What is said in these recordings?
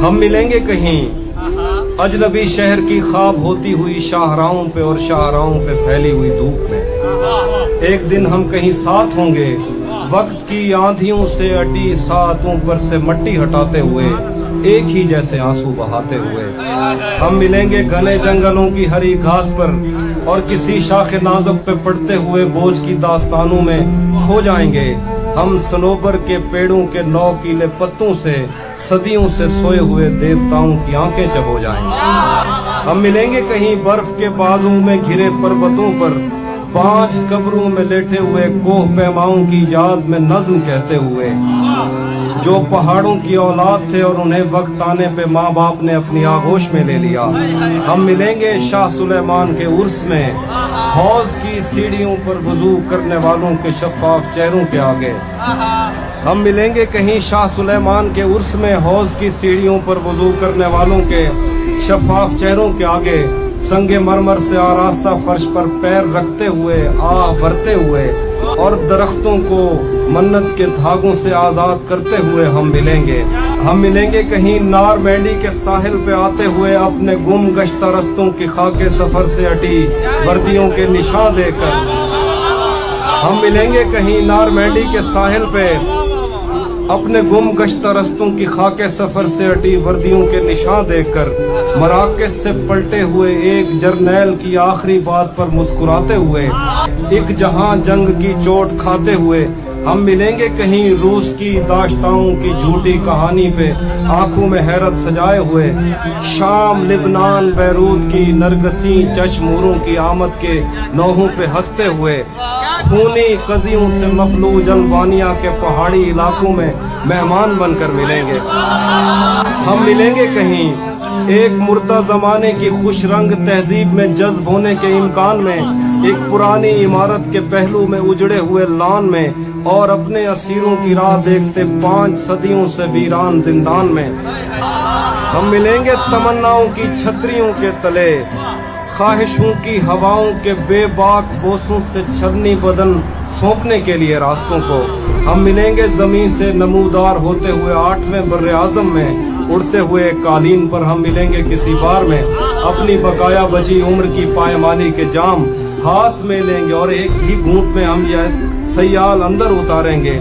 हम मिलेंगे कहीं अजनबी शहर की ख्वाब होती हुई शाहराहों पे और शाहराहों पे फैली हुई धूप में। एक दिन हम कहीं साथ होंगे वक्त की आंधियों से अटी सातों पर से मट्टी हटाते हुए, एक ही जैसे आंसू बहाते हुए। हम मिलेंगे घने जंगलों की हरी घास पर और किसी शाखे नाजुक पे पड़ते हुए बोझ की दास्तानों में खो जाएंगे। हम सनोबर के पेड़ों के नौकीले पत्तों से सदियों से सोए हुए देवताओं की आंखें चबो जाएंगे। हम मिलेंगे कहीं बर्फ के बाजों में घिरे पर्वतों पर, 5 कब्रों में लेटे हुए कोह पैमाओं की याद में नज्म कहते हुए, जो पहाड़ों की औलाद थे और उन्हें वक्त आने पे माँ बाप ने अपनी आगोश में ले लिया। हम मिलेंगे शाह सुलेमान के उर्स में, हौज की सीढ़ियों पर वुजू करने वालों के शफाफ चेहरों के आगे। हम मिलेंगे कहीं शाह सुलेमान के उर्स में, हौज की सीढ़ियों पर वुजू करने वालों के शफाफ चेहरों के आगे, संगे मरमर से आरास्ता फर्श पर पैर रखते हुए, आह भरते हुए और दरख्तों को मन्नत के धागों से आजाद करते हुए हम मिलेंगे। हम मिलेंगे कहीं नारमैंडी के साहिल पे आते हुए, अपने गुम गश्ता रस्तों की खाके सफर से अटी वर्दियों के निशान देकर। हम मिलेंगे कहीं नारमैंडी के साहिल पे अपने गुम गश्ता रस्तों की खाके सफर से अटी वर्दियों के निशान देखकर, मराकश से पलटे हुए एक जर्नैल की आखिरी बात पर मुस्कुराते हुए, एक जहां जंग की चोट खाते हुए। हम मिलेंगे कहीं रूस की दाश्ताओं की झूठी कहानी पे आंखों में हैरत सजाए हुए, शाम लिबनान बैरूत की नरगसी चश्मूरों की आमद के नौहों पे हंसते हुए, खूनी कजियों से मफलूज अल्बानिया के पहाड़ी इलाकों में मेहमान बनकर मिलेंगे। हम मिलेंगे कहीं एक मुर्दा जमाने की खुश रंग तहजीब में जज्ब होने के इम्कान में, एक पुरानी इमारत के पहलू में उजड़े हुए लॉन में, और अपने असीरों की राह देखते 5 सदियों से वीरान जिंदान में। हम मिलेंगे तमन्नाओं की छतरियों के तले, ख्वाहिशों की हवाओं के बेबाक बोसों से छलनी बदन सौंपने के लिए रास्तों को। हम मिलेंगे जमीन से नमूदार होते हुए 8वें बर्रे आजम में, उड़ते हुए कालीन पर हम मिलेंगे किसी बार में, अपनी बकाया बची उम्र की पायमानी के जाम हाथ में लेंगे और एक ही घूंट में हम यह सयाल अंदर उतारेंगे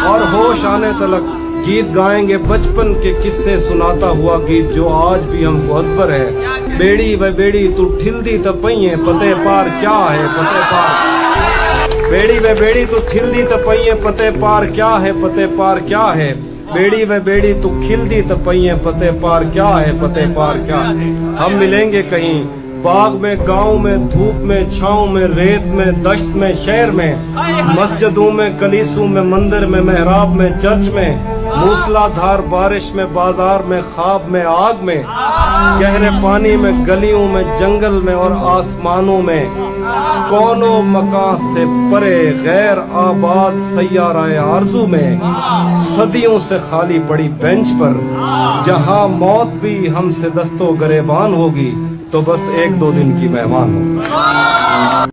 और होश आने तलक गीत गाएंगे बचपन के किस्से सुनाता हुआ गीत जो आज भी हमको अजबर है। बेड़ी व बेड़ी तू ठिलदी तपइए पते पार क्या है पते पार। बेड़ी व बेड़ी तू ठिलदी तपइए पते पार क्या है पते पार क्या है। बेड़ी व बेड़ी तू खिलदी तपइए पते पार क्या है पते पार क्या है। हम मिलेंगे कहीं बाग में, गांव में, धूप में, छांव में, रेत में, दश्त में, शहर में, मस्जिदों में, कलीसों में, मंदिर में, मेहराब में, चर्च में, मूसलाधार बारिश में, बाजार में, ख्वाब में, आग में, गहरे पानी में, गलियों में, जंगल में और आसमानों में, कौनो मकान से परे गैर आबाद सैयाराए आरज़ू में, सदियों से खाली पड़ी बेंच पर, जहां मौत भी हमसे दस्तो गरेबान होगी तो बस 1-2 दिन की मेहमान हो।